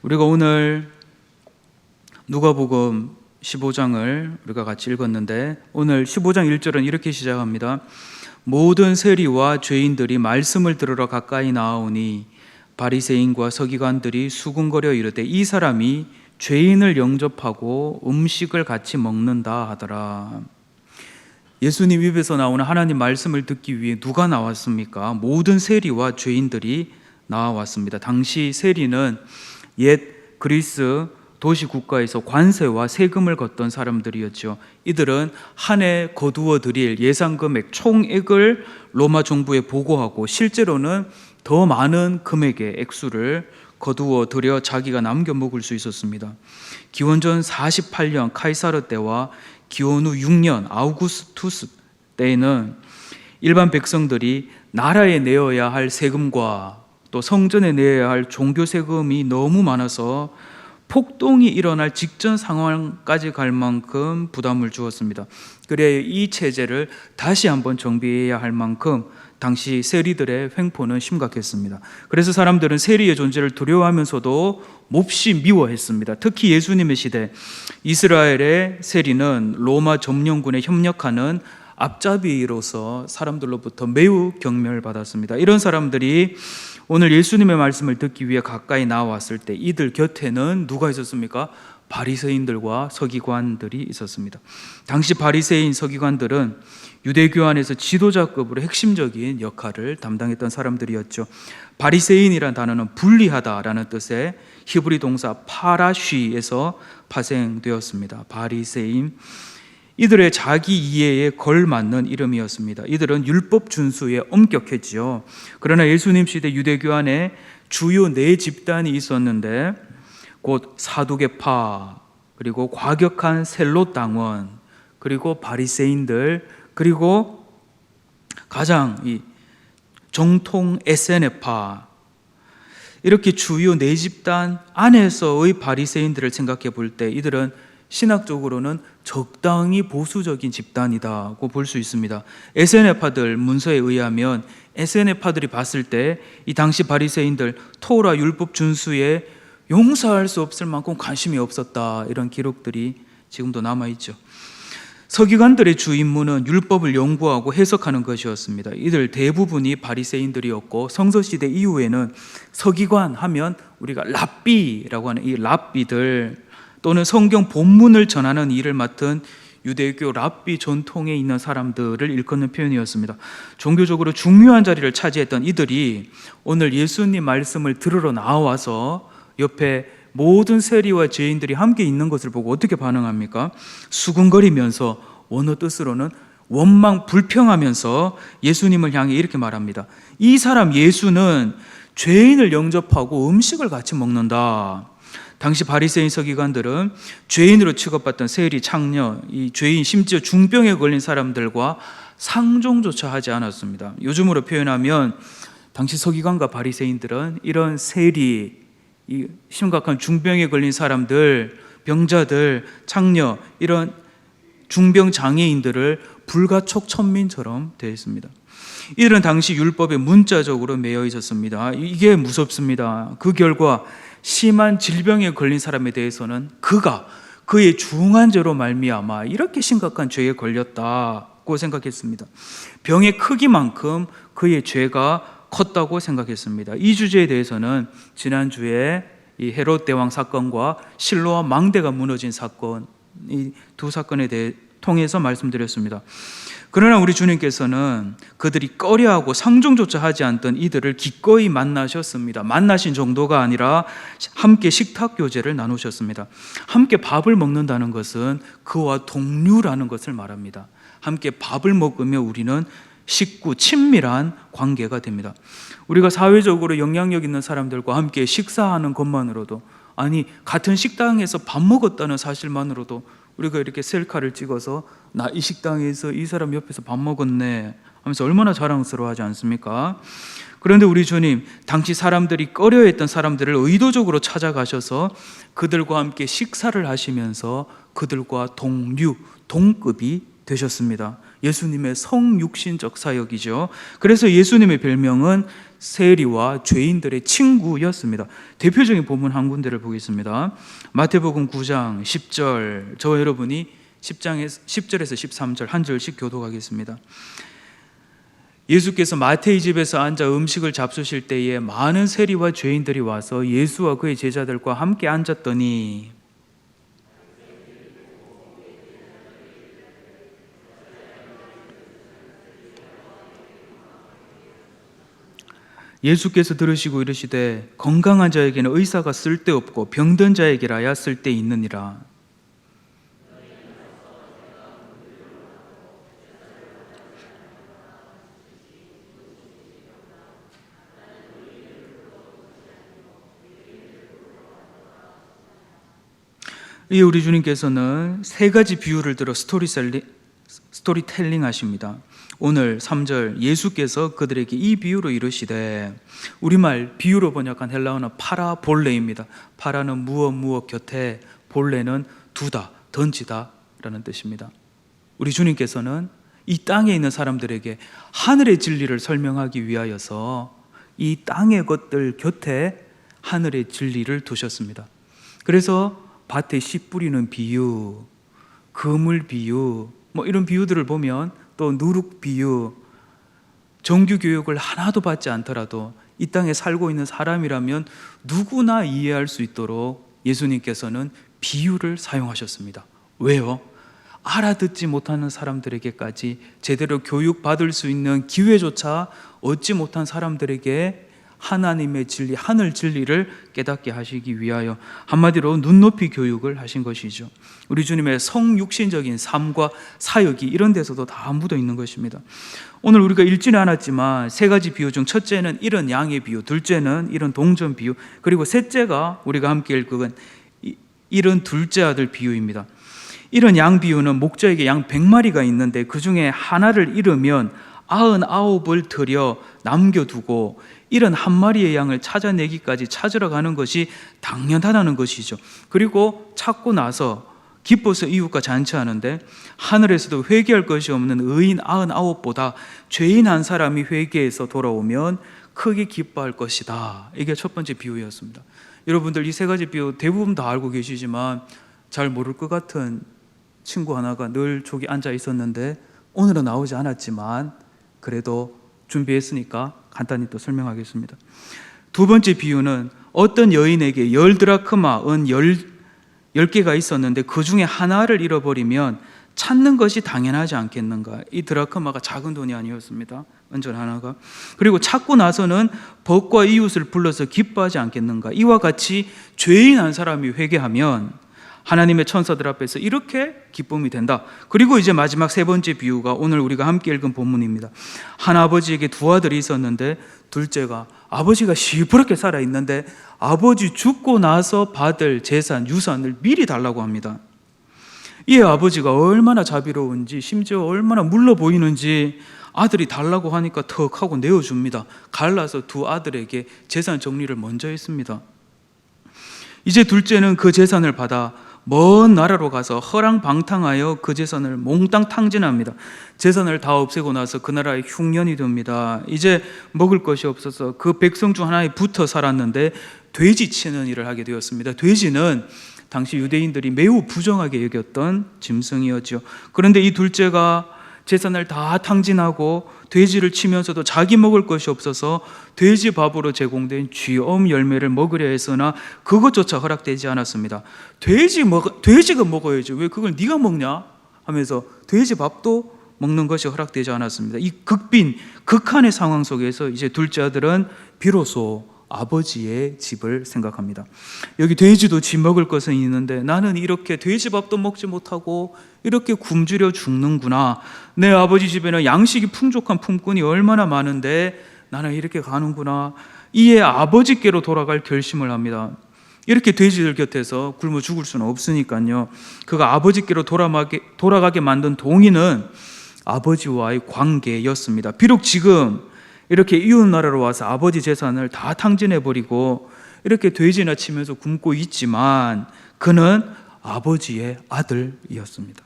우리가 오늘 누가복음 15장을 우리가 같이 읽었는데, 오늘 15장 1절은 이렇게 시작합니다. 모든 세리와 죄인들이 말씀을 들으러 가까이 나아오니 바리새인과 서기관들이 수군거려 이르되 이 사람이 죄인을 영접하고 음식을 같이 먹는다 하더라. 예수님 입에서 나오는 하나님 말씀을 듣기 위해 누가 나왔습니까? 모든 세리와 죄인들이 나왔습니다. 당시 세리는 옛 그리스 도시 국가에서 관세와 세금을 걷던 사람들이었죠. 이들은 한 해 거두어 드릴 예상 금액 총액을 로마 정부에 보고하고 실제로는 더 많은 금액의 액수를 거두어 들여 자기가 남겨 먹을 수 있었습니다. 기원전 48년 카이사르 때와 기원 후 6년 아우구스투스 때에는 일반 백성들이 나라에 내어야 할 세금과 또 성전에 내어야 할 종교 세금이 너무 많아서 폭동이 일어날 직전 상황까지 갈 만큼 부담을 주었습니다. 그래야 이 체제를 다시 한번 정비해야 할 만큼 당시 세리들의 횡포는 심각했습니다. 그래서 사람들은 세리의 존재를 두려워하면서도 몹시 미워했습니다. 특히 예수님의 시대 이스라엘의 세리는 로마 점령군에 협력하는 앞잡이로서 사람들로부터 매우 경멸받았습니다. 이런 사람들이 오늘 예수님의 말씀을 듣기 위해 가까이 나왔을 때 이들 곁에는 누가 있었습니까? 바리새인들과 서기관들이 있었습니다. 당시 바리새인 서기관들은 유대교 안에서 지도자급으로 핵심적인 역할을 담당했던 사람들이었죠. 바리새인이라는 단어는 분리하다라는 뜻의 히브리 동사 파라쉬에서 파생되었습니다. 바리새인, 이들의 자기 이해에 걸맞는 이름이었습니다. 이들은 율법 준수에 엄격했지요. 그러나 예수님 시대 유대교 안에 주요 네 집단이 있었는데, 곧 사두개파, 그리고 과격한 셀롯 당원, 그리고 바리새인들, 그리고 가장 이 정통 에세네파, 이렇게 주요 네 집단 안에서의 바리새인들을 생각해 볼 때 이들은 신학적으로는 적당히 보수적인 집단이다고 볼 수 있습니다. 에세네파들 문서에 의하면 에세네파들이 봤을 때 이 당시 바리새인들 토라 율법 준수에 용서할 수 없을 만큼 관심이 없었다, 이런 기록들이 지금도 남아있죠. 서기관들의 주 임무는 율법을 연구하고 해석하는 것이었습니다. 이들 대부분이 바리새인들이었고, 성서시대 이후에는 서기관 하면 우리가 랍비라고 하는 이 랍비들 또는 성경 본문을 전하는 일을 맡은 유대교 랍비 전통에 있는 사람들을 일컫는 표현이었습니다. 종교적으로 중요한 자리를 차지했던 이들이 오늘 예수님 말씀을 들으러 나와서 옆에 모든 세리와 죄인들이 함께 있는 것을 보고 어떻게 반응합니까? 수군거리면서 원어 뜻으로는 원망 불평하면서 예수님을 향해 이렇게 말합니다. 이 사람 예수는 죄인을 영접하고 음식을 같이 먹는다. 당시 바리새인 서기관들은 죄인으로 취급받던 세리, 창녀, 이 죄인, 심지어 중병에 걸린 사람들과 상종조차 하지 않았습니다. 요즘으로 표현하면 당시 서기관과 바리새인들은 이런 세리, 이 심각한 중병에 걸린 사람들, 병자들, 창녀, 이런 중병 장애인들을 불가촉 천민처럼 대했습니다. 이들은 당시 율법에 문자적으로 매여 있었습니다. 이게 무섭습니다. 그 결과 심한 질병에 걸린 사람에 대해서는 그의 중한 죄로 말미암아 이렇게 심각한 죄에 걸렸다고 생각했습니다. 병의 크기만큼 그의 죄가 컸다고 생각했습니다. 이 주제에 대해서는 지난주에 이 헤롯 대왕 사건과 실로암 망대가 무너진 사건, 이 두 사건에 대해 통해서 말씀드렸습니다. 그러나 우리 주님께서는 그들이 꺼려하고 상종조차 하지 않던 이들을 기꺼이 만나셨습니다. 만나신 정도가 아니라 함께 식탁 교제를 나누셨습니다. 함께 밥을 먹는다는 것은 그와 동류라는 것을 말합니다. 함께 밥을 먹으며 우리는 식구, 친밀한 관계가 됩니다. 우리가 사회적으로 영향력 있는 사람들과 함께 식사하는 것만으로도, 아니 같은 식당에서 밥 먹었다는 사실만으로도 우리가 이렇게 셀카를 찍어서 나 이 식당에서 이 사람 옆에서 밥 먹었네 하면서 얼마나 자랑스러워하지 않습니까? 그런데 우리 주님, 당시 사람들이 꺼려했던 사람들을 의도적으로 찾아가셔서 그들과 함께 식사를 하시면서 그들과 동류, 동급이 되셨습니다. 예수님의 성육신적 사역이죠. 그래서 예수님의 별명은 세리와 죄인들의 친구였습니다. 대표적인 본문 한 군데를 보겠습니다. 마태복음 9장 10절, 저와 여러분이 10절에서 13절 한 절씩 교독하겠습니다. 예수께서 마태의 집에서 앉아 음식을 잡수실 때에 많은 세리와 죄인들이 와서 예수와 그의 제자들과 함께 앉았더니 예수께서 들으시고 이르시되 건강한 자에게는 의사가 쓸데없고 병든 자에게라야 쓸데있느니라. 이 우리 주님께서는 세 가지 비유를 들어 스토리텔링 하십니다. 오늘 3절 예수께서 그들에게 이 비유로 이르시되, 우리말 비유로 번역한 헬라어는 파라볼레입니다. 파라는 무엇 곁에, 볼레는 두다, 던지다 라는 뜻입니다. 우리 주님께서는 이 땅에 있는 사람들에게 하늘의 진리를 설명하기 위하여서 이 땅의 것들 곁에 하늘의 진리를 두셨습니다. 그래서 밭에 씨 뿌리는 비유, 그물 비유, 이런 비유들을 보면, 또 누룩 비유, 정규 교육을 하나도 받지 않더라도 이 땅에 살고 있는 사람이라면 누구나 이해할 수 있도록 예수님께서는 비유를 사용하셨습니다. 왜요? 알아듣지 못하는 사람들에게까지 제대로 교육받을 수 있는 기회조차 얻지 못한 사람들에게 하나님의 진리, 하늘 진리를 깨닫게 하시기 위하여 한마디로 눈높이 교육을 하신 것이죠. 우리 주님의 성육신적인 삶과 사역이 이런 데서도 다 묻어 있는 것입니다. 오늘 우리가 읽지는 않았지만 세 가지 비유 중 첫째는 이런 양의 비유, 둘째는 이런 동전 비유, 그리고 셋째가 우리가 함께 읽은 이런 둘째 아들 비유입니다. 이런 양 비유는 목자에게 양 100마리가 있는데 그 중에 하나를 잃으면 99을 들여 남겨두고 71마리의 양을 찾아내기까지 찾으러 가는 것이 당연하다는 것이죠. 그리고 찾고 나서 기뻐서 이웃과 잔치하는데, 하늘에서도 회개할 것이 없는 의인 99보다 죄인 한 사람이 회개해서 돌아오면 크게 기뻐할 것이다. 이게 첫 번째 비유였습니다. 여러분들 이 세 가지 비유 대부분 다 알고 계시지만 잘 모를 것 같은 친구 하나가 늘 저기 앉아 있었는데 오늘은 나오지 않았지만 그래도 준비했으니까 간단히 또 설명하겠습니다. 두 번째 비유는 어떤 여인에게 10드라크마, 은 10개가 있었는데 그 중에 하나를 잃어버리면 찾는 것이 당연하지 않겠는가. 이 드라크마가 작은 돈이 아니었습니다. 은전 하나가. 그리고 찾고 나서는 벗과 이웃을 불러서 기뻐하지 않겠는가. 이와 같이 죄인 한 사람이 회개하면 하나님의 천사들 앞에서 이렇게 기쁨이 된다. 그리고 이제 마지막 세 번째 비유가 오늘 우리가 함께 읽은 본문입니다. 한 아버지에게 두 아들이 있었는데 둘째가, 아버지가 시퍼렇게 살아있는데 아버지 죽고 나서 받을 재산, 유산을 미리 달라고 합니다. 이 아버지가 얼마나 자비로운지, 심지어 얼마나 물러 보이는지 아들이 달라고 하니까 턱 하고 내어줍니다. 갈라서 두 아들에게 재산 정리를 먼저 했습니다. 이제 둘째는 그 재산을 받아 먼 나라로 가서 허랑방탕하여 그 재산을 몽땅 탕진합니다. 재산을 다 없애고 나서 그 나라에 흉년이 됩니다. 이제 먹을 것이 없어서 그 백성 중 하나에 붙어 살았는데 돼지 치는 일을 하게 되었습니다. 돼지는 당시 유대인들이 매우 부정하게 여겼던 짐승이었죠. 그런데 이 둘째가 재산을 다 탕진하고 돼지를 치면서도 자기 먹을 것이 없어서 돼지 밥으로 제공된 쥐엄 열매를 먹으려 했으나 그것조차 허락되지 않았습니다. 돼지가 먹어야지 왜 그걸 네가 먹냐 하면서 돼지 밥도 먹는 것이 허락되지 않았습니다. 이 극한의 상황 속에서 이제 둘째 아들은 비로소 아버지의 집을 생각합니다. 여기 돼지도 집 먹을 것은 있는데 나는 이렇게 돼지밥도 먹지 못하고 이렇게 굶주려 죽는구나. 내 아버지 집에는 양식이 풍족한 품꾼이 얼마나 많은데 나는 이렇게 가는구나. 이에 아버지께로 돌아갈 결심을 합니다. 이렇게 돼지들 곁에서 굶어 죽을 수는 없으니까요. 그가 아버지께로 돌아가게 만든 동의는 아버지와의 관계였습니다. 비록 지금 이렇게 이웃 나라로 와서 아버지 재산을 다 탕진해버리고 이렇게 돼지나 치면서 굶고 있지만 그는 아버지의 아들이었습니다.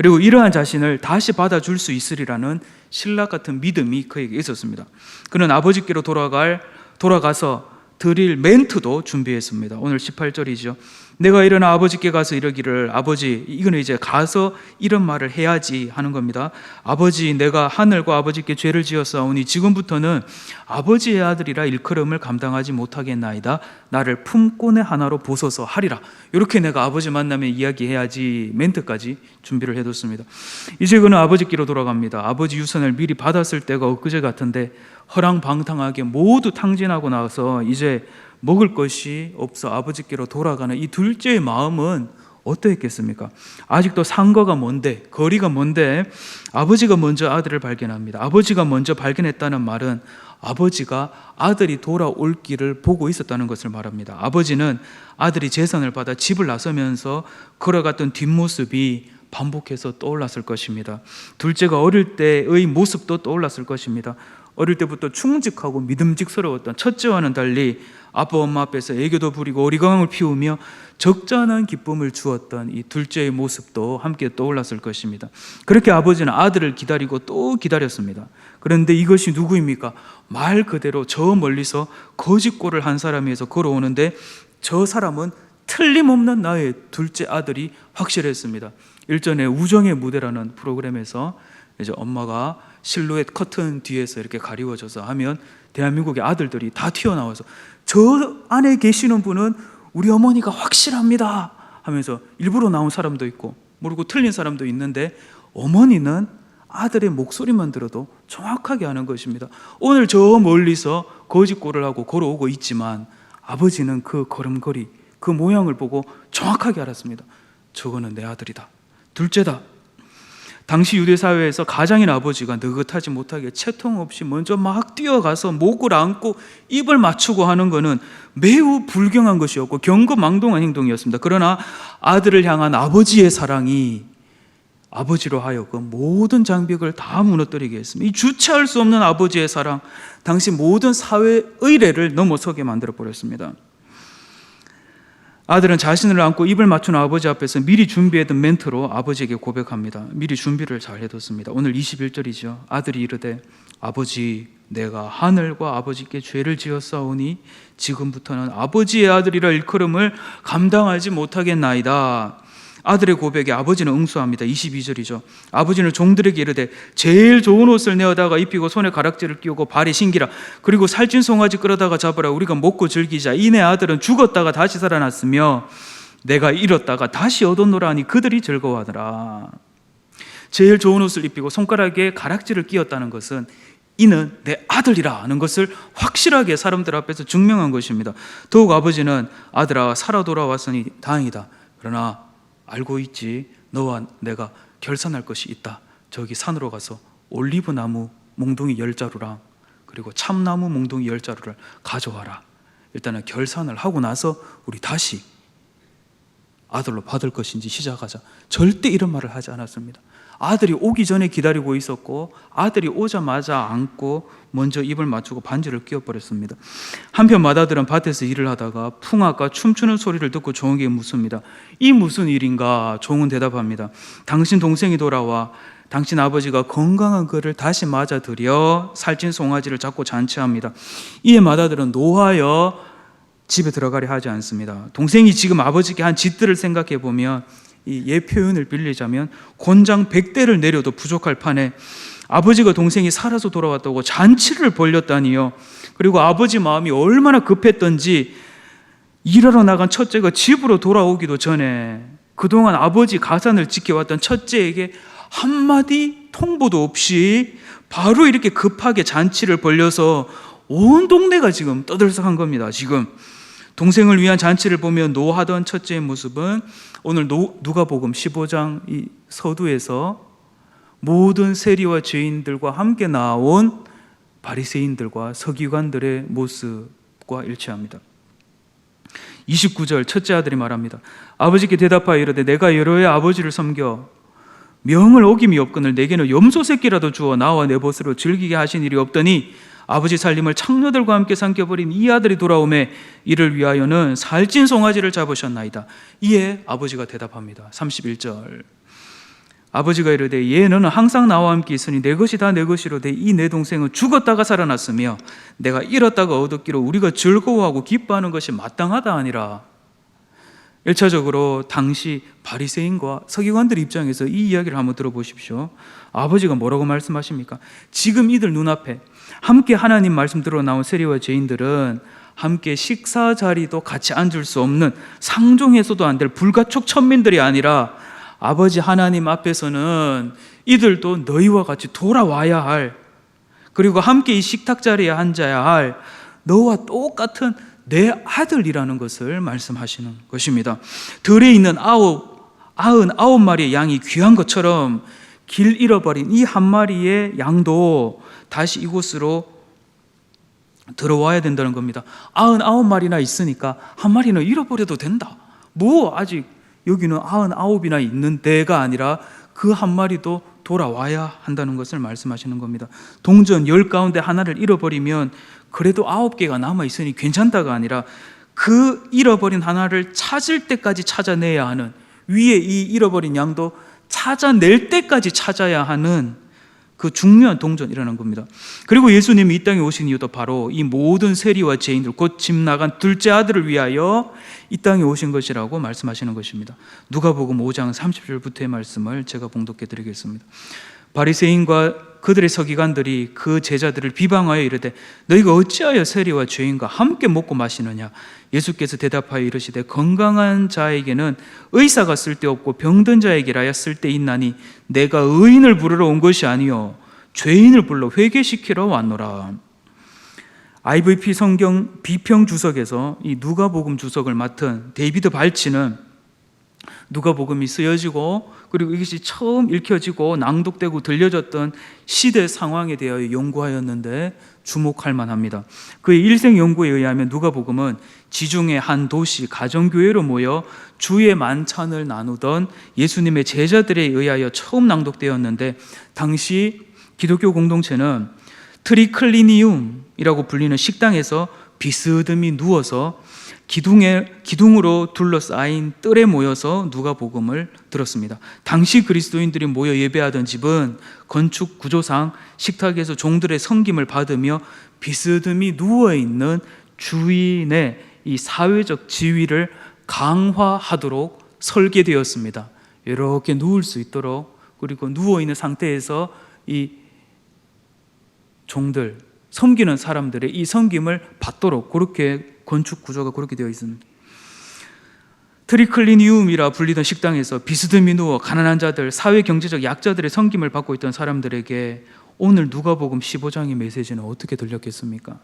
그리고 이러한 자신을 다시 받아줄 수 있으리라는 신락 같은 믿음이 그에게 있었습니다. 그는 아버지께로 돌아가서 드릴 멘트도 준비했습니다. 오늘 18절이죠. 내가 일어나 아버지께 가서 이르기를, 아버지, 이거는 이제 가서 이런 말을 해야지 하는 겁니다. 아버지, 내가 하늘과 아버지께 죄를 지었사오니 지금부터는 아버지의 아들이라 일컬음을 감당하지 못하겠나이다. 나를 품꾼의 하나로 보소서 하리라. 이렇게 내가 아버지 만나면 이야기해야지 멘트까지 준비를 해뒀습니다. 이제 그는 아버지께로 돌아갑니다. 아버지 유산을 미리 받았을 때가 엊그제 같은데 허랑방탕하게 모두 탕진하고 나서 이제 먹을 것이 없어 아버지께로 돌아가는 이 둘째의 마음은 어떠했겠습니까? 아직도 상거가 먼데, 거리가 먼데 아버지가 먼저 아들을 발견합니다. 아버지가 먼저 발견했다는 말은 아버지가 아들이 돌아올 길을 보고 있었다는 것을 말합니다. 아버지는 아들이 재산을 받아 집을 나서면서 걸어갔던 뒷모습이 반복해서 떠올랐을 것입니다. 둘째가 어릴 때의 모습도 떠올랐을 것입니다. 어릴 때부터 충직하고 믿음직스러웠던 첫째와는 달리 아빠 엄마 앞에서 애교도 부리고 어리광을 피우며 적잖은 기쁨을 주었던 이 둘째의 모습도 함께 떠올랐을 것입니다. 그렇게 아버지는 아들을 기다리고 또 기다렸습니다. 그런데 이것이 누구입니까? 말 그대로 저 멀리서 거짓골을 한 사람에서 걸어오는데 저 사람은 틀림없는 나의 둘째 아들이 확실했습니다. 일전에 우정의 무대라는 프로그램에서 이제 엄마가 실루엣 커튼 뒤에서 이렇게 가리워져서 하면 대한민국의 아들들이 다 튀어나와서 저 안에 계시는 분은 우리 어머니가 확실합니다 하면서 일부러 나온 사람도 있고 모르고 틀린 사람도 있는데 어머니는 아들의 목소리만 들어도 정확하게 아는 것입니다. 오늘 저 멀리서 거짓골을 하고 걸어오고 있지만 아버지는 그 걸음걸이, 그 모양을 보고 정확하게 알았습니다. 저거는 내 아들이다, 둘째다. 당시 유대 사회에서 가장인 아버지가 느긋하지 못하게 채통 없이 먼저 막 뛰어가서 목을 안고 입을 맞추고 하는 것은 매우 불경한 것이었고 경거망동한 행동이었습니다. 그러나 아들을 향한 아버지의 사랑이 아버지로 하여금 모든 장벽을 다 무너뜨리게 했습니다. 이 주체할 수 없는 아버지의 사랑, 당시 모든 사회 의례를 넘어서게 만들어 버렸습니다. 아들은 자신을 안고 입을 맞춘 아버지 앞에서 미리 준비했던 멘트로 아버지에게 고백합니다. 미리 준비를 잘 해뒀습니다. 오늘 21절이죠. 아들이 이르되, 아버지, 내가 하늘과 아버지께 죄를 지었사오니 지금부터는 아버지의 아들이라 일컬음을 감당하지 못하겠나이다. 아들의 고백에 아버지는 응수합니다. 22절이죠. 아버지는 종들에게 이르되 제일 좋은 옷을 내어다가 입히고 손에 가락지를 끼우고 발에 신기라. 그리고 살찐 송아지 끌어다가 잡으라. 우리가 먹고 즐기자. 이내 아들은 죽었다가 다시 살아났으며 내가 잃었다가 다시 얻었노라 하니 그들이 즐거워하더라. 제일 좋은 옷을 입히고 손가락에 가락지를 끼웠다는 것은 이는 내 아들이라 하는 것을 확실하게 사람들 앞에서 증명한 것입니다. 더욱 아버지는 아들아 살아 돌아왔으니 다행이다. 그러나 알고 있지, 너와 내가 결산할 것이 있다. 저기 산으로 가서 올리브나무 몽둥이 10자루랑 그리고 참나무 몽둥이 10자루를 가져와라. 일단은 결산을 하고 나서 우리 다시 아들로 받을 것인지 시작하자. 절대 이런 말을 하지 않았습니다. 아들이 오기 전에 기다리고 있었고 아들이 오자마자 안고 먼저 입을 맞추고 반지를 끼워버렸습니다. 한편 맏아들은 밭에서 일을 하다가 풍악과 춤추는 소리를 듣고 종에게 묻습니다. 이 무슨 일인가? 종은 대답합니다. 당신 동생이 돌아와 당신 아버지가 건강한 그를 다시 맞아들여 살찐 송아지를 잡고 잔치합니다. 이에 맏아들은 노하여 집에 들어가려 하지 않습니다. 동생이 지금 아버지께 한 짓들을 생각해 보면 이 예 표현을 빌리자면 곤장 100대를 내려도 부족할 판에 아버지가 동생이 살아서 돌아왔다고 잔치를 벌렸다니요. 그리고 아버지 마음이 얼마나 급했던지 일하러 나간 첫째가 집으로 돌아오기도 전에 그동안 아버지 가산을 지켜왔던 첫째에게 한마디 통보도 없이 바로 이렇게 급하게 잔치를 벌려서 온 동네가 지금 떠들썩한 겁니다. 지금 동생을 위한 잔치를 보며 노하던 첫째의 모습은 오늘 누가복음 15장 이 서두에서 모든 세리와 죄인들과 함께 나온 바리새인들과 서기관들의 모습과 일치합니다. 29절 첫째 아들이 말합니다. 아버지께 대답하여 이르되 내가 여러 해 아버지를 섬겨 명을 어김이 없거늘 내게는 염소 새끼라도 주어 나와 내 벗으로 즐기게 하신 일이 없더니 아버지 살림을 창녀들과 함께 삼켜버린 이 아들이 돌아오매 이를 위하여는 살찐 송아지를 잡으셨나이다. 이에 아버지가 대답합니다. 31절 아버지가 이르되 얘 너는 항상 나와 함께 있으니 내 것이 다 내 것이로되 이 내 동생은 죽었다가 살아났으며 내가 잃었다가 얻었기로 우리가 즐거워하고 기뻐하는 것이 마땅하다 하니라. 1차적으로 당시 바리새인과 서기관들 입장에서 이 이야기를 한번 들어보십시오. 아버지가 뭐라고 말씀하십니까? 지금 이들 눈앞에 함께 하나님 말씀 들어 나온 세리와 죄인들은 함께 식사 자리도 같이 앉을 수 없는 상종해서도 안 될 불가촉 천민들이 아니라 아버지 하나님 앞에서는 이들도 너희와 같이 돌아와야 할, 그리고 함께 이 식탁 자리에 앉아야 할 너와 똑같은 내 아들이라는 것을 말씀하시는 것입니다. 들에 있는 99마리의 양이 귀한 것처럼 길 잃어버린 이 한 마리의 양도 다시 이곳으로 들어와야 된다는 겁니다. 99마리나 있으니까 한 마리는 잃어버려도 된다. 뭐 아직 여기는 99이나 있는 데가 아니라 그 한 마리도 돌아와야 한다는 것을 말씀하시는 겁니다. 동전 10 가운데 하나를 잃어버리면 그래도 9개가 남아있으니 괜찮다가 아니라 그 잃어버린 하나를 찾을 때까지 찾아내야 하는, 위에 이 잃어버린 양도 찾아낼 때까지 찾아야 하는 그 중요한 동전이라는 겁니다. 그리고 예수님이 이 땅에 오신 이유도 바로 이 모든 세리와 죄인들, 곧 집 나간 둘째 아들을 위하여 이 땅에 오신 것이라고 말씀하시는 것입니다. 누가복음 5장 30절부터의 말씀을 제가 봉독해 드리겠습니다. 바리새인과 그들의 서기관들이 그 제자들을 비방하여 이르되 너희가 어찌하여 세리와 죄인과 함께 먹고 마시느냐. 예수께서 대답하여 이르시되 건강한 자에게는 의사가 쓸데없고 병든 자에게라야 쓸데있나니 내가 의인을 부르러 온 것이 아니요 죄인을 불러 회개시키러 왔노라. IVP 성경 비평 주석에서 이 누가복음 주석을 맡은 데이비드 발치는 누가복음이 쓰여지고 그리고 이것이 처음 읽혀지고 낭독되고 들려졌던 시대 상황에 대하여 연구하였는데 주목할 만합니다. 그의 일생 연구에 의하면 누가복음은 지중해 한 도시 가정교회로 모여 주의 만찬을 나누던 예수님의 제자들에 의하여 처음 낭독되었는데, 당시 기독교 공동체는 트리클리니움이라고 불리는 식당에서 비스듬히 누워서 기둥으로 둘러싸인 뜰에 모여서 누가복음을 들었습니다. 당시 그리스도인들이 모여 예배하던 집은 건축 구조상 식탁에서 종들의 섬김을 받으며 비스듬히 누워있는 주인의 이 사회적 지위를 강화하도록 설계되었습니다. 이렇게 누울 수 있도록, 그리고 누워있는 상태에서 이 종들, 섬기는 사람들의 이 섬김을 받도록 그렇게 건축 구조가 그렇게 되어 있습니다. 트리클리니움이라 불리던 식당에서 비스듬히 누워 가난한 자들, 사회 경제적 약자들의 섬김을 받고 있던 사람들에게 오늘 누가복음 15장의 메시지는 어떻게 들렸겠습니까?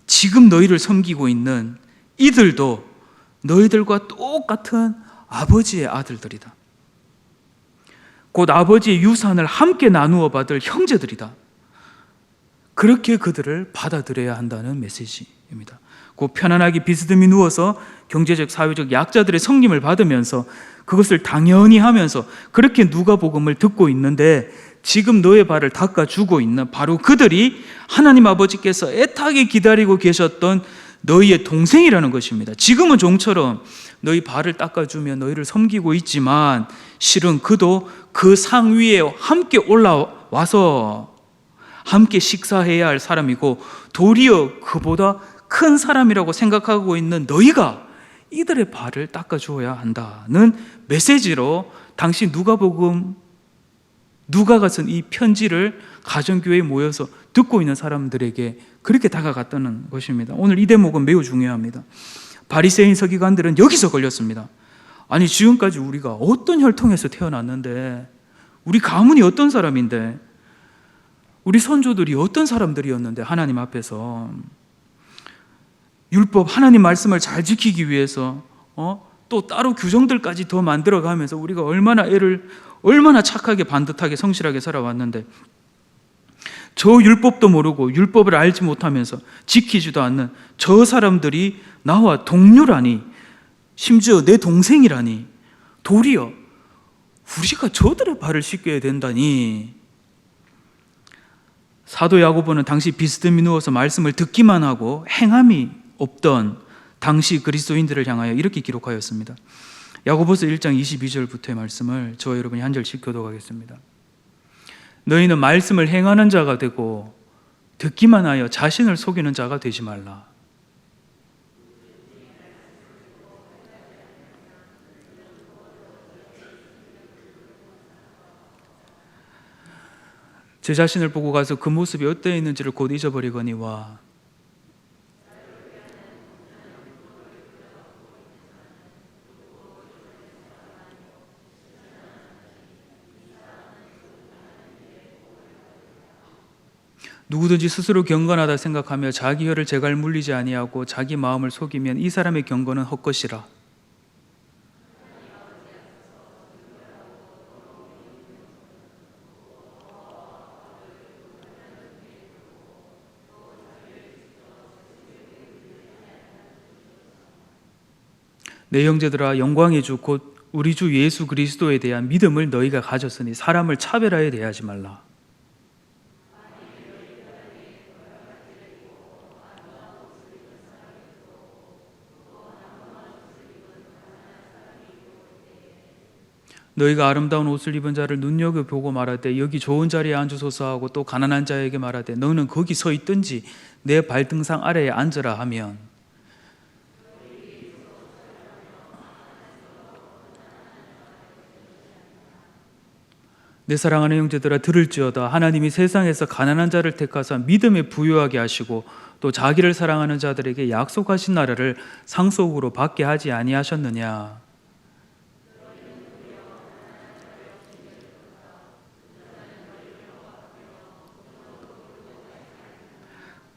지금 너희를 섬기고 있는 이들도 너희들과 똑같은 아버지의 아들들이다. 곧 아버지의 유산을 함께 나누어 받을 형제들이다. 그렇게 그들을 받아들여야 한다는 메시지입니다. 곧 편안하게 비스듬히 누워서 경제적 사회적 약자들의 섬김을 받으면서 그것을 당연히 하면서 그렇게 누가복음을 듣고 있는데, 지금 너의 발을 닦아주고 있는 바로 그들이 하나님 아버지께서 애타게 기다리고 계셨던 너희의 동생이라는 것입니다. 지금은 종처럼 너희 발을 닦아주며 너희를 섬기고 있지만 실은 그도 그 상 위에 함께 올라와서 함께 식사해야 할 사람이고, 도리어 그보다 큰 사람이라고 생각하고 있는 너희가 이들의 발을 닦아주어야 한다는 메시지로 당시 누가가 쓴 이 편지를 가정교회에 모여서 듣고 있는 사람들에게 그렇게 다가갔다는 것입니다. 오늘 이 대목은 매우 중요합니다. 바리새인 서기관들은 여기서 걸렸습니다. 아니, 지금까지 우리가 어떤 혈통에서 태어났는데, 우리 가문이 어떤 사람인데, 우리 선조들이 어떤 사람들이었는데, 하나님 앞에서 율법, 하나님 말씀을 잘 지키기 위해서 또 따로 규정들까지 더 만들어가면서 우리가 얼마나 착하게 반듯하게 성실하게 살아왔는데, 저 율법도 모르고 율법을 알지 못하면서 지키지도 않는 저 사람들이 나와 동료라니, 심지어 내 동생이라니, 도리어 우리가 저들의 발을 씻겨야 된다니. 사도 야고보는 당시 비스듬히 누워서 말씀을 듣기만 하고 행함이 없던 당시 그리스도인들을 향하여 이렇게 기록하였습니다. 야고보서 1장 22절부터의 말씀을 저와 여러분이 한 절씩 교독하겠습니다. 너희는 말씀을 행하는 자가 되고 듣기만 하여 자신을 속이는 자가 되지 말라. 제 자신을 보고 가서 그 모습이 어떠해 있는지를 곧 잊어버리거니와 누구든지 스스로 경건하다 생각하며 자기 혀를 제갈 물리지 아니하고 자기 마음을 속이면 이 사람의 경건은 헛것이라. 내 형제들아, 영광의 주 곧 우리 주 예수 그리스도에 대한 믿음을 너희가 가졌으니 사람을 차별하여 대하지 말라. 너희가 아름다운 옷을 입은 자를 눈여겨보고 말하되 여기 좋은 자리에 앉으소서 하고 또 가난한 자에게 말하되 너는 거기 서 있든지 내 발등상 아래에 앉으라 하면 내 사랑하는 형제들아, 들을지어다. 하나님이 세상에서 가난한 자를 택하사 믿음에 부유하게 하시고 또 자기를 사랑하는 자들에게 약속하신 나라를 상속으로 받게 하지 아니하셨느냐.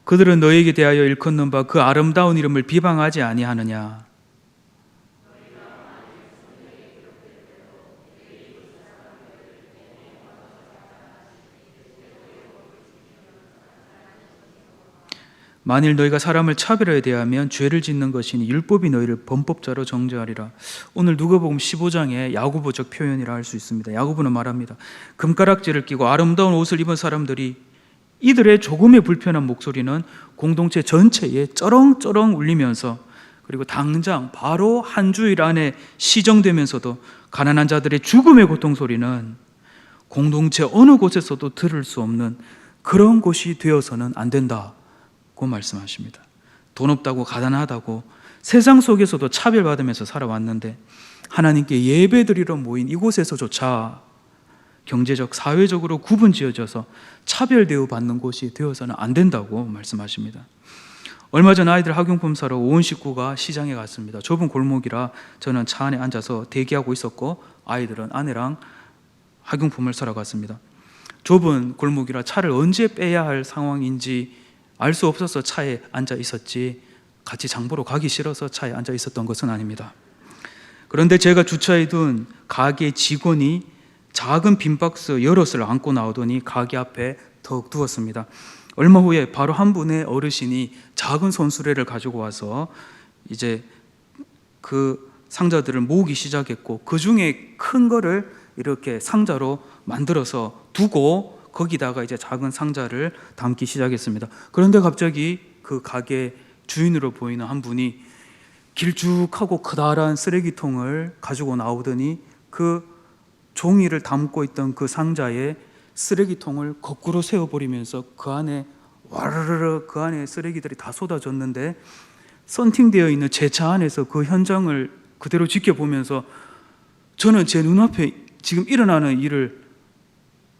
그들은 너에게 대하여 일컫는 바 그 아름다운 이름을 비방하지 아니하느냐. 만일 너희가 사람을 차별하여 대하면 죄를 짓는 것이니 율법이 너희를 범법자로 정죄하리라. 오늘 누가복음 15장의 야고보적 표현이라 할 수 있습니다. 야고보는 말합니다. 금가락지를 끼고 아름다운 옷을 입은 사람들이 이들의 조금의 불편한 목소리는 공동체 전체에 쩌렁쩌렁 울리면서 그리고 당장 바로 한 주일 안에 시정되면서도 가난한 자들의 죽음의 고통 소리는 공동체 어느 곳에서도 들을 수 없는 그런 곳이 되어서는 안 된다고 말씀하십니다. 돈 없다고 가난하다고 세상 속에서도 차별받으면서 살아왔는데 하나님께 예배드리러 모인 이곳에서조차 경제적, 사회적으로 구분지어져서 차별대우 받는 곳이 되어서는 안 된다고 말씀하십니다. 얼마 전 아이들 학용품 사러 온 식구가 시장에 갔습니다. 좁은 골목이라 저는 차 안에 앉아서 대기하고 있었고 아이들은 아내랑 학용품을 사러 갔습니다. 좁은 골목이라 차를 언제 빼야 할 상황인지 알 수 없어서 차에 앉아 있었지 같이 장 보러 가기 싫어서 차에 앉아 있었던 것은 아닙니다. 그런데 제가 주차해 둔 가게 직원이 작은 빈 박스 여럿을 안고 나오더니 가게 앞에 턱 두었습니다. 얼마 후에 바로 한 분의 어르신이 작은 손수레를 가지고 와서 이제 그 상자들을 모으기 시작했고 그 중에 큰 거를 이렇게 상자로 만들어서 두고 거기다가 이제 작은 상자를 담기 시작했습니다. 그런데 갑자기 그 가게 주인으로 보이는 한 분이 길쭉하고 커다란 쓰레기통을 가지고 나오더니 그 종이를 담고 있던 그 상자에 쓰레기통을 거꾸로 세워버리면서 그 안에 와르르르 그 안에 쓰레기들이 다 쏟아졌는데 썬팅되어 있는 제 차 안에서 그 현장을 그대로 지켜보면서 저는 제 눈앞에 지금 일어나는 일을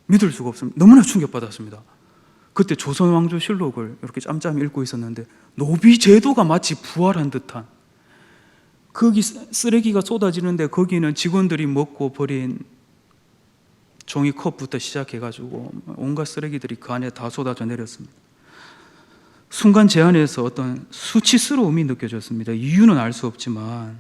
믿을 수가 없습니다. 너무나 충격받았습니다. 그때 조선왕조실록을 이렇게 짬짬이 읽고 있었는데 노비 제도가 마치 부활한 듯한 거기 쓰레기가 쏟아지는데 거기는 직원들이 먹고 버린 종이컵부터 시작해가지고 온갖 쓰레기들이 그 안에 다 쏟아져 내렸습니다. 순간 제 안에서 어떤 수치스러움이 느껴졌습니다. 이유는 알 수 없지만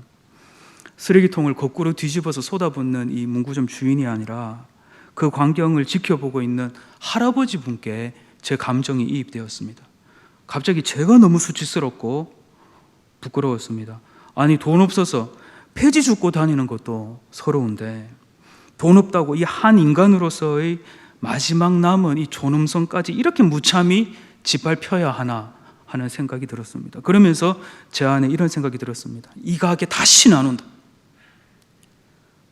쓰레기통을 거꾸로 뒤집어서 쏟아붓는 이 문구점 주인이 아니라 그 광경을 지켜보고 있는 할아버지 분께 제 감정이 이입되었습니다. 갑자기 제가 너무 수치스럽고 부끄러웠습니다. 아니 돈 없어서 폐지 줍고 다니는 것도 서러운데 돈 없다고 이 한 인간으로서의 마지막 남은 이 존엄성까지 이렇게 무참히 짓밟혀야 하나 하는 생각이 들었습니다. 그러면서 제 안에 이런 생각이 들었습니다. 이 가게 다시는 안 온다.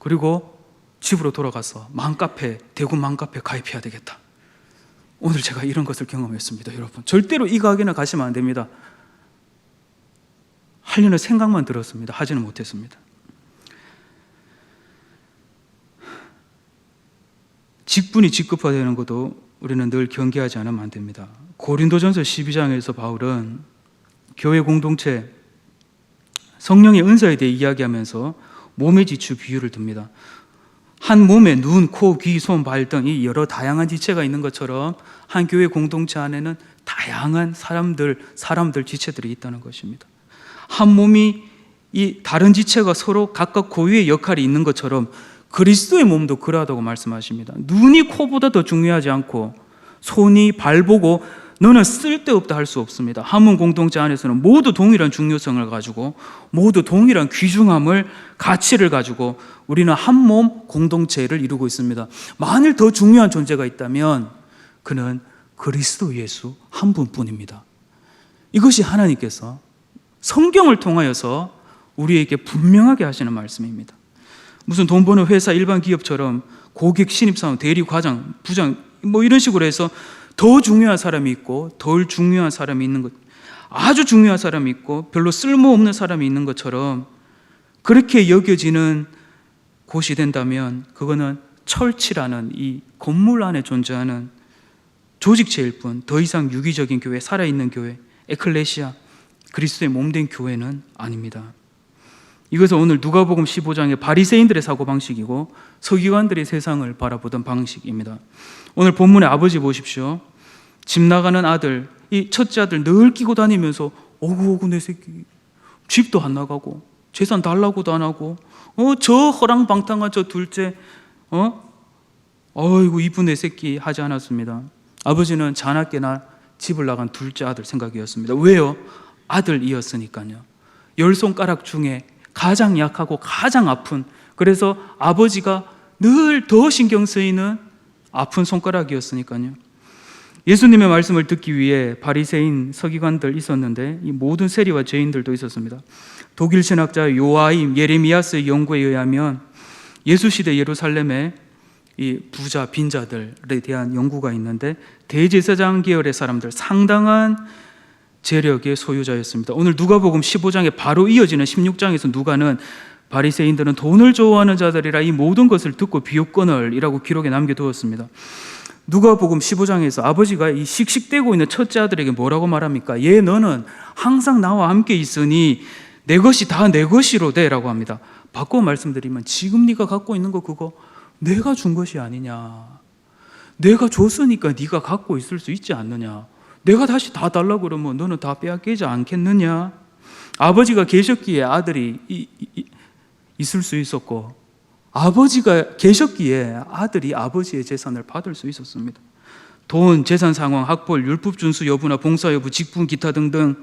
그리고 집으로 돌아가서 맘카페, 대구 맘카페 가입해야 되겠다. 오늘 제가 이런 것을 경험했습니다. 여러분, 절대로 이 가게는 가시면 안 됩니다. 하려는 생각만 들었습니다. 하지는 못했습니다. 직분이 직급화되는 것도 우리는 늘 경계하지 않으면 안 됩니다. 고린도전서 12장에서 바울은 교회 공동체 성령의 은사에 대해 이야기하면서 몸의 지축 비유를 듭니다. 한 몸에 눈, 코, 귀, 손, 발 등 이 여러 다양한 지체가 있는 것처럼 한 교회 공동체 안에는 다양한 사람들 지체들이 있다는 것입니다. 한 몸이 이 다른 지체가 서로 각각 고유의 역할이 있는 것처럼 그리스도의 몸도 그러하다고 말씀하십니다. 눈이 코보다 더 중요하지 않고 손이 발 보고 너는 쓸데없다 할 수 없습니다. 한 몸 공동체 안에서는 모두 동일한 중요성을 가지고 모두 동일한 귀중함을, 가치를 가지고 우리는 한 몸 공동체를 이루고 있습니다. 만일 더 중요한 존재가 있다면 그는 그리스도 예수 한 분뿐입니다. 이것이 하나님께서 성경을 통하여서 우리에게 분명하게 하시는 말씀입니다. 무슨 돈 버는 회사, 일반 기업처럼 고객, 신입사원, 대리, 과장, 부장 뭐 이런 식으로 해서 더 중요한 사람이 있고 덜 중요한 사람이 있는 것, 아주 중요한 사람이 있고 별로 쓸모없는 사람이 있는 것처럼 그렇게 여겨지는 곳이 된다면 그거는 철치라는 이 건물 안에 존재하는 조직체일 뿐 더 이상 유기적인 교회, 살아있는 교회, 에클레시아, 그리스도의 몸된 교회는 아닙니다. 이것은 오늘 누가복음 15장의 바리새인들의 사고방식이고 서기관들이 세상을 바라보던 방식입니다. 오늘 본문의 아버지 보십시오. 집 나가는 아들, 이 첫째 아들 늘 끼고 다니면서 어구 내 새끼 집도 안 나가고 재산 달라고도 안 하고 저 허랑방탕한 저 둘째 어이구 이쁜 내 새끼 하지 않았습니다. 아버지는 자나깨나 집을 나간 둘째 아들 생각이었습니다. 왜요? 아들이었으니까요. 10손가락 중에 가장 약하고 가장 아픈, 그래서 아버지가 늘 더 신경 쓰이는 아픈 손가락이었으니까요. 예수님의 말씀을 듣기 위해 바리새인 서기관들 있었는데 이 모든 세리와 죄인들도 있었습니다. 독일 신학자 요아임 예레미야스의 연구에 의하면 예수 시대 예루살렘에 이 부자 빈자들에 대한 연구가 있는데 대제사장 계열의 사람들, 상당한 재력의 소유자였습니다. 오늘 누가복음 15장에 바로 이어지는 16장에서 누가는 바리새인들은 돈을 좋아하는 자들이라 이 모든 것을 듣고 비웃거늘이라고 기록에 남겨두었습니다. 누가복음 15장에서 아버지가 이 씩씩대고 있는 첫째 아들에게 뭐라고 말합니까? 얘 너는 항상 나와 함께 있으니 내 것이 다 내 것이로 돼라고 합니다. 바꿔 말씀드리면 지금 네가 갖고 있는 거 그거 내가 준 것이 아니냐, 내가 줬으니까 네가 갖고 있을 수 있지 않느냐, 내가 다시 다 달라고 그러면 너는 다 빼앗기지 않겠느냐. 아버지가 계셨기에 아들이 있을 수 있었고 아버지가 계셨기에 아들이 아버지의 재산을 받을 수 있었습니다. 돈, 재산 상황, 학벌, 율법 준수 여부나 봉사 여부, 직분, 기타 등등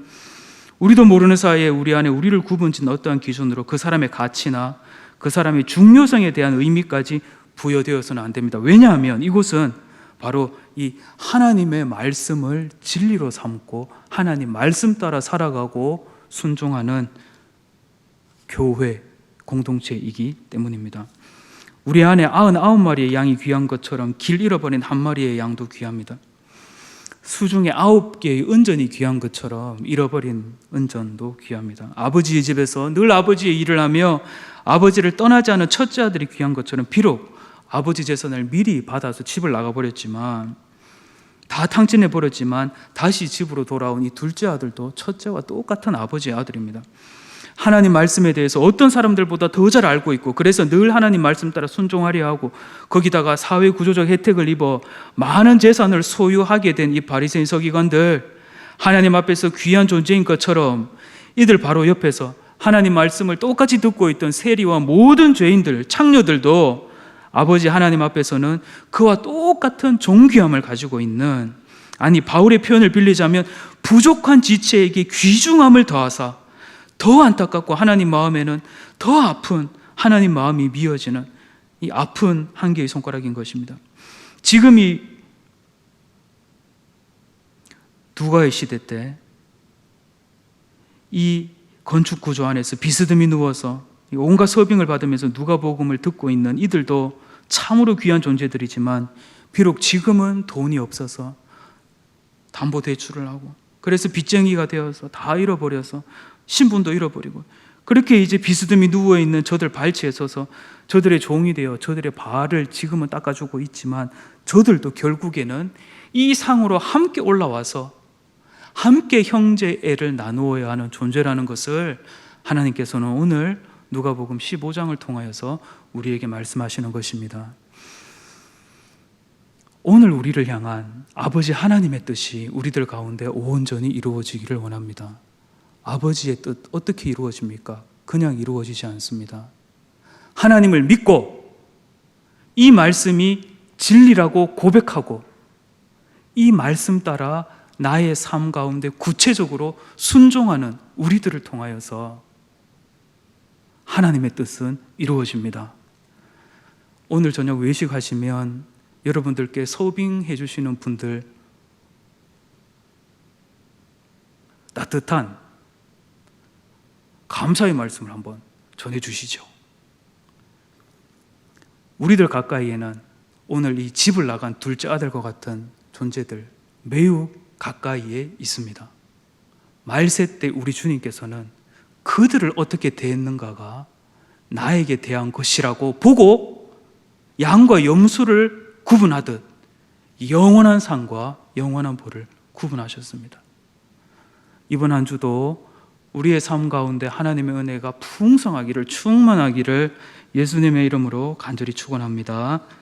우리도 모르는 사이에 우리 안에 우리를 구분짓는 어떠한 기준으로 그 사람의 가치나 그 사람의 중요성에 대한 의미까지 부여되어서는 안 됩니다. 왜냐하면 이곳은 바로 이 하나님의 말씀을 진리로 삼고 하나님 말씀 따라 살아가고 순종하는 교회 공동체이기 때문입니다. 우리 안에 99마리의 양이 귀한 것처럼 길 잃어버린 한 마리의 양도 귀합니다. 수중에 9개의 은전이 귀한 것처럼 잃어버린 은전도 귀합니다. 아버지의 집에서 늘 아버지의 일을 하며 아버지를 떠나지 않은 첫째 아들이 귀한 것처럼 비록 아버지 재산을 미리 받아서 집을 나가버렸지만 다 탕진해버렸지만 다시 집으로 돌아온 이 둘째 아들도 첫째와 똑같은 아버지의 아들입니다. 하나님 말씀에 대해서 어떤 사람들보다 더 잘 알고 있고 그래서 늘 하나님 말씀 따라 순종하려 하고 거기다가 사회 구조적 혜택을 입어 많은 재산을 소유하게 된 이 바리새인 서기관들, 하나님 앞에서 귀한 존재인 것처럼 이들 바로 옆에서 하나님 말씀을 똑같이 듣고 있던 세리와 모든 죄인들, 창녀들도 아버지 하나님 앞에서는 그와 똑같은 존귀함을 가지고 있는, 아니 바울의 표현을 빌리자면 부족한 지체에게 귀중함을 더하사 더 안타깝고 하나님 마음에는 더 아픈 하나님 마음이 미어지는 이 아픈 한 개의 손가락인 것입니다. 지금 이 누가의 시대 때 이 건축 구조 안에서 비스듬히 누워서 온갖 서빙을 받으면서 누가복음을 듣고 있는 이들도 참으로 귀한 존재들이지만 비록 지금은 돈이 없어서 담보대출을 하고 그래서 빚쟁이가 되어서 다 잃어버려서 신분도 잃어버리고 그렇게 이제 비스듬히 누워있는 저들 발치에 서서 저들의 종이 되어 저들의 발을 지금은 닦아주고 있지만 저들도 결국에는 이 상으로 함께 올라와서 함께 형제애를 나누어야 하는 존재라는 것을 하나님께서는 오늘 누가복음 15장을 통하여서 우리에게 말씀하시는 것입니다. 오늘 우리를 향한 아버지 하나님의 뜻이 우리들 가운데 온전히 이루어지기를 원합니다. 아버지의 뜻 어떻게 이루어집니까? 그냥 이루어지지 않습니다. 하나님을 믿고 이 말씀이 진리라고 고백하고 이 말씀 따라 나의 삶 가운데 구체적으로 순종하는 우리들을 통하여서 하나님의 뜻은 이루어집니다. 오늘 저녁 외식하시면 여러분들께 서빙해 주시는 분들 따뜻한 감사의 말씀을 한번 전해 주시죠. 우리들 가까이에는 오늘 이 집을 나간 둘째 아들과 같은 존재들 매우 가까이에 있습니다. 말세 때 우리 주님께서는 그들을 어떻게 대했는가가 나에게 대한 것이라고 보고 양과 염소를 구분하듯 영원한 상과 영원한 벌을 구분하셨습니다. 이번 한 주도 우리의 삶 가운데 하나님의 은혜가 풍성하기를 충만하기를 예수님의 이름으로 간절히 축원합니다.